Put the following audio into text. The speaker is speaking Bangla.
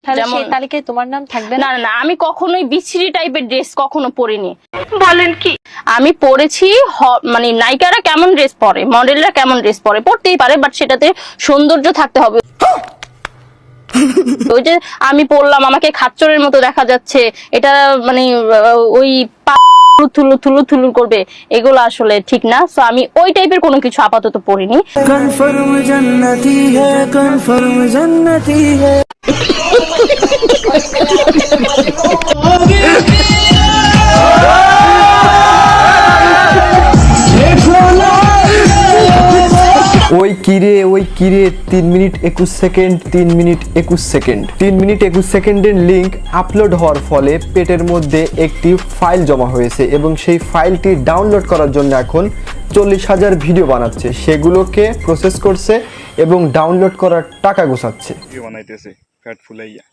তাহলে যেমন সেই তালিকায় তোমার নাম থাকবে না? না না না, আমি কখনোই বিচ্ছিরি টাইপের ড্রেস কখনো পরিনি। বলেন কি? আমি পরেছি মানে নায়িকারা কেমন ড্রেস পরে, মডেলরা কেমন ড্রেস পরে, পরতেই পারে, বাট সেটাতে সৌন্দর্য থাকতে হবে। ওই যে আমি পরলাম আমাকে খাচ্চরের মতো দেখা যাচ্ছে, এটা মানে ওই থুলু থুলু থুলু করবে, এগুলো আসলে ঠিক না। সো আমি ওই টাইপের কোনো কিছু আপাতত পড়িনি। কনফার্ম জান্নতি হ্যায়, কনফার্ম জান্নতি হ্যায়। ওই কিরে 3 minute 21 second 3 minute 21 second 3 minute 21 সেকেন্ডের লিংক আপলোড হওয়ার ফলে পেটের মধ্যে একটি ফাইল জমা হয়েছে এবং সেই ফাইলটি ডাউনলোড করার জন্য এখন 40,000 ভিডিও বানাচ্ছে, সেগুলোকে প্রসেস করছে এবং ডাউনলোড করার টাকা গোছাচ্ছে। বানাইতেছে ফ্যাট ফুলাইয়া।